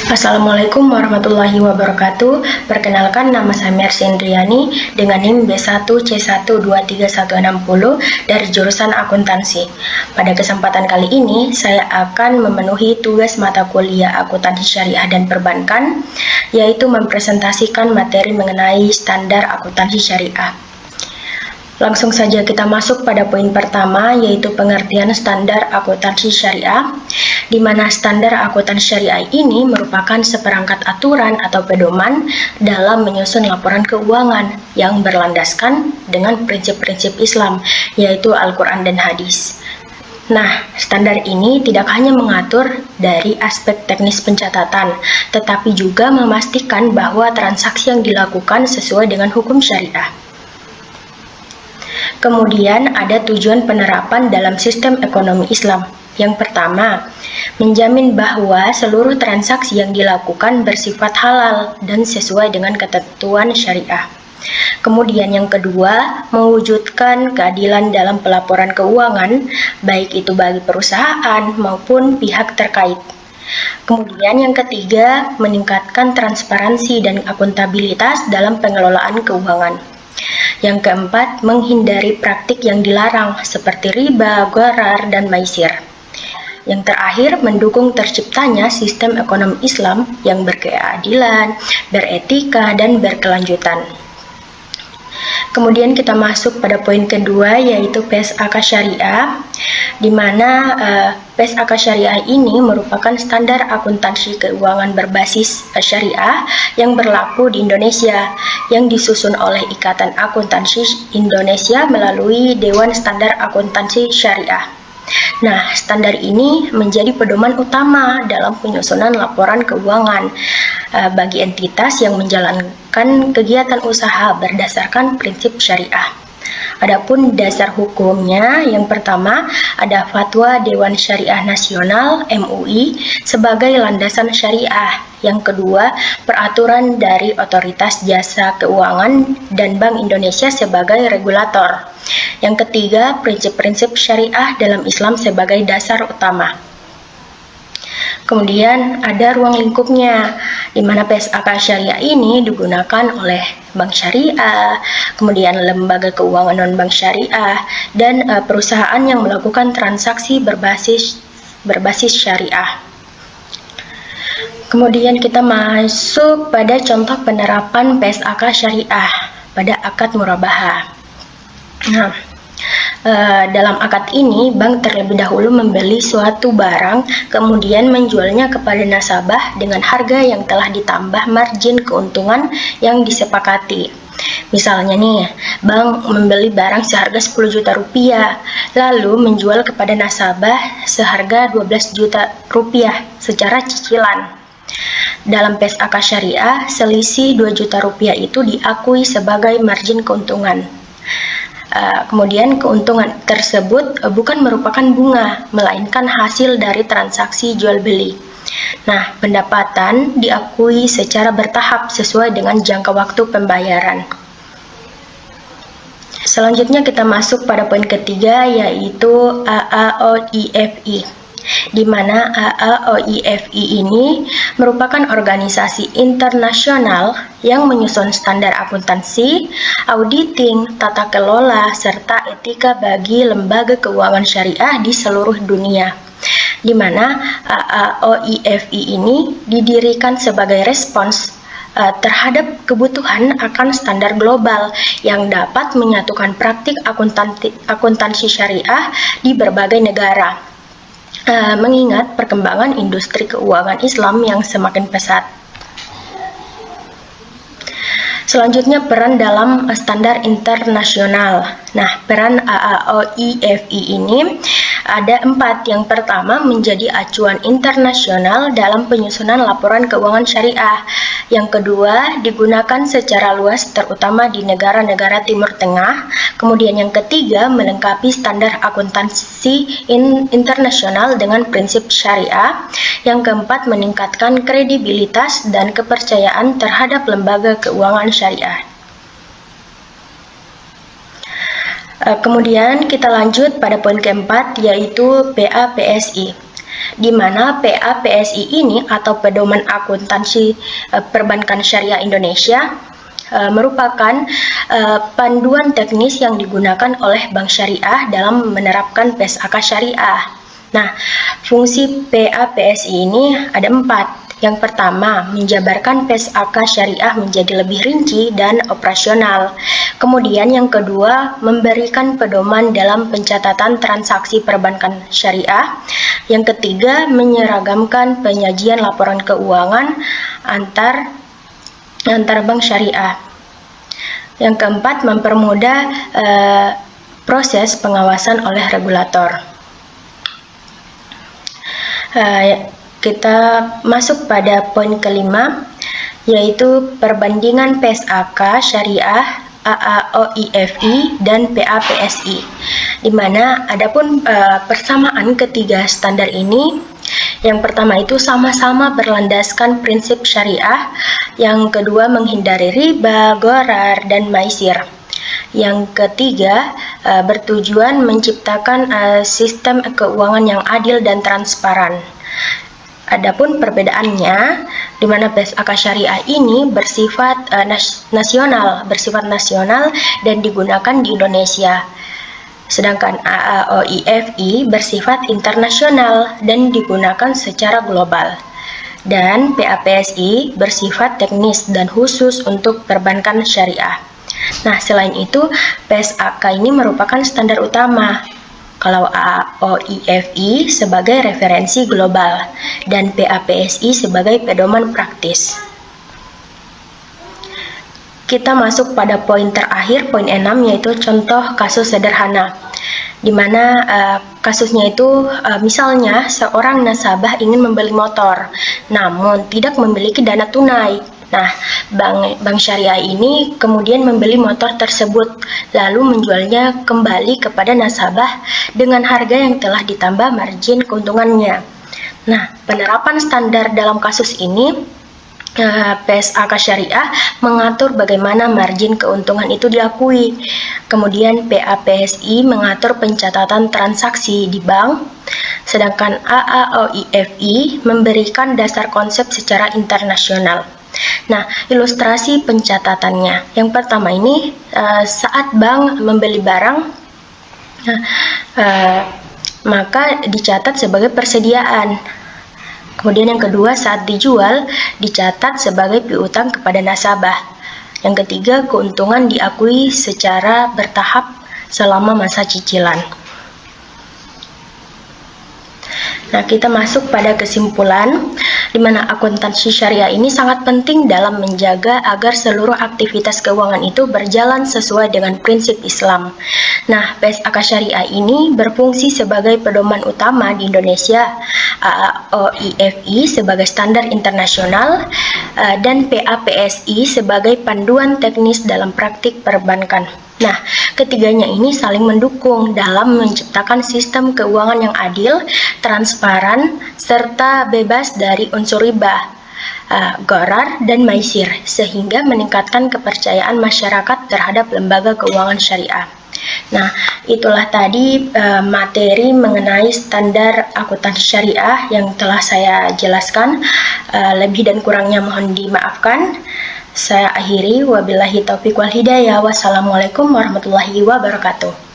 Assalamualaikum warahmatullahi wabarakatuh. Perkenalkan, nama saya Mercy Indriani dengan NIM B1C1231160 dari jurusan akuntansi. Pada kesempatan kali ini, saya akan memenuhi tugas mata kuliah akuntansi syariah dan perbankan, yaitu mempresentasikan materi mengenai standar akuntansi syariah. Langsung saja kita masuk pada poin pertama, yaitu pengertian standar akuntansi syariah, di mana standar akuntansi syariah ini merupakan seperangkat aturan atau pedoman dalam menyusun laporan keuangan yang berlandaskan dengan prinsip-prinsip Islam, yaitu Al-Quran dan hadis. Nah, standar ini tidak hanya mengatur dari aspek teknis pencatatan, tetapi juga memastikan bahwa transaksi yang dilakukan sesuai dengan hukum syariah. Kemudian ada tujuan penerapan dalam sistem ekonomi Islam. Yang pertama, menjamin bahwa seluruh transaksi yang dilakukan bersifat halal dan sesuai dengan ketentuan syariah. Kemudian yang kedua, mewujudkan keadilan dalam pelaporan keuangan, baik itu bagi perusahaan maupun pihak terkait. Kemudian yang ketiga, meningkatkan transparansi dan akuntabilitas dalam pengelolaan keuangan. Yang keempat, menghindari praktik yang dilarang seperti riba, gharar, dan maisir. Yang terakhir, mendukung terciptanya sistem ekonomi Islam yang berkeadilan, beretika, dan berkelanjutan. Kemudian kita masuk pada poin kedua, yaitu PSAK Syariah, di mana PSAK Syariah ini merupakan standar akuntansi keuangan berbasis syariah yang berlaku di Indonesia, yang disusun oleh Ikatan Akuntansi Indonesia melalui Dewan Standar Akuntansi Syariah. Nah, standar ini menjadi pedoman utama dalam penyusunan laporan keuangan bagi entitas yang menjalankan kegiatan usaha berdasarkan prinsip syariah. Adapun dasar hukumnya, yang pertama ada Fatwa Dewan Syariah Nasional (MUI) sebagai landasan syariah. Yang kedua, peraturan dari Otoritas Jasa Keuangan dan Bank Indonesia sebagai regulator. Yang ketiga, prinsip-prinsip syariah dalam Islam sebagai dasar utama. Kemudian ada ruang lingkupnya, di mana PSAK Syariah ini digunakan oleh bank syariah, kemudian lembaga keuangan non-bank syariah, dan perusahaan yang melakukan transaksi berbasis syariah. Kemudian kita masuk pada contoh penerapan PSAK Syariah pada akad murabahah. Nah, dalam akad ini, bank terlebih dahulu membeli suatu barang, kemudian menjualnya kepada nasabah dengan harga yang telah ditambah margin keuntungan yang disepakati. Misalnya nih, bank membeli barang seharga 10 juta rupiah, lalu menjual kepada nasabah seharga 12 juta rupiah secara cicilan. Dalam PSAK Syariah, selisih 2 juta rupiah itu diakui sebagai margin keuntungan. Kemudian keuntungan tersebut bukan merupakan bunga, melainkan hasil dari transaksi jual beli. Nah, pendapatan diakui secara bertahap sesuai dengan jangka waktu pembayaran. Selanjutnya kita masuk pada poin ketiga, yaitu AAOIFI. Di mana AAOIFI ini merupakan organisasi internasional yang menyusun standar akuntansi, auditing, tata kelola, serta etika bagi lembaga keuangan syariah di seluruh dunia. Di mana AAOIFI ini didirikan sebagai respons terhadap kebutuhan akan standar global yang dapat menyatukan praktik akuntansi syariah di berbagai negara. Mengingat perkembangan industri keuangan Islam yang semakin pesat. Selanjutnya, peran dalam standar internasional. Nah, peran AAOIFI ini ada 4. Yang pertama, menjadi acuan internasional dalam penyusunan laporan keuangan syariah. Yang kedua, digunakan secara luas terutama di negara-negara Timur Tengah. Kemudian yang ketiga, melengkapi standar akuntansi internasional dengan prinsip syariah. Yang keempat, meningkatkan kredibilitas dan kepercayaan terhadap lembaga keuangan syariah. Kemudian kita lanjut pada poin keempat, yaitu PAPSI. di mana PAPSI ini atau Pedoman Akuntansi Perbankan Syariah Indonesia merupakan panduan teknis yang digunakan oleh Bank Syariah dalam menerapkan PES-AK Syariah. Nah, fungsi PAPSI ini ada 4. Yang pertama, menjabarkan PES-AK Syariah menjadi lebih rinci dan operasional. Kemudian yang kedua, memberikan pedoman dalam pencatatan transaksi perbankan syariah. Yang ketiga, menyeragamkan penyajian laporan keuangan antar bank syariah. Yang keempat, mempermudah proses pengawasan oleh regulator. Kita masuk pada poin kelima, yaitu perbandingan PES-AK Syariah, AAOIFI, dan PAPSI, di mana adapun persamaan ketiga standar ini. Yang pertama itu sama-sama berlandaskan prinsip syariah, yang kedua menghindari riba, gharar, dan maisir. Yang ketiga, bertujuan menciptakan sistem keuangan yang adil dan transparan. Adapun perbedaannya, di mana PES-AK Syariah ini bersifat nasional dan digunakan di Indonesia. Sedangkan AAOIFI bersifat internasional dan digunakan secara global. Dan PAPSI bersifat teknis dan khusus untuk perbankan syariah. Nah, selain itu, PES-AK ini merupakan standar utama. Kalau AAOIFI sebagai referensi global dan PAPSI sebagai pedoman praktis. Kita masuk pada poin terakhir, poin 6, yaitu contoh kasus sederhana. Di mana kasusnya itu misalnya seorang nasabah ingin membeli motor, namun tidak memiliki dana tunai. Nah, bank syariah ini kemudian membeli motor tersebut, lalu menjualnya kembali kepada nasabah dengan harga yang telah ditambah margin keuntungannya. Nah, penerapan standar dalam kasus ini, PES-AK Syariah mengatur bagaimana margin keuntungan itu diakui. Kemudian PAPSI mengatur pencatatan transaksi di bank, sedangkan AAOIFI memberikan dasar konsep secara internasional. Nah, ilustrasi pencatatannya. Yang pertama ini, saat bank membeli barang, maka dicatat sebagai persediaan. Kemudian yang kedua, saat dijual, dicatat sebagai piutang kepada nasabah. Yang ketiga, keuntungan diakui secara bertahap selama masa cicilan. Nah, kita masuk pada kesimpulan, di mana akuntansi syariah ini sangat penting dalam menjaga agar seluruh aktivitas keuangan itu berjalan sesuai dengan prinsip Islam. Nah, PES-AK Syariah ini berfungsi sebagai pedoman utama di Indonesia, AAOIFI sebagai standar internasional, dan PAPSI sebagai panduan teknis dalam praktik perbankan. Nah, ketiganya ini saling mendukung dalam menciptakan sistem keuangan yang adil, transparan, serta bebas dari unsur riba, gharar, dan maisir, sehingga meningkatkan kepercayaan masyarakat terhadap lembaga keuangan syariah. Nah, itulah tadi materi mengenai standar akuntansi syariah yang telah saya jelaskan. Lebih dan kurangnya mohon dimaafkan. Saya akhiri, wabillahi taufiq wal hidayah. Wassalamualaikum warahmatullahi wabarakatuh.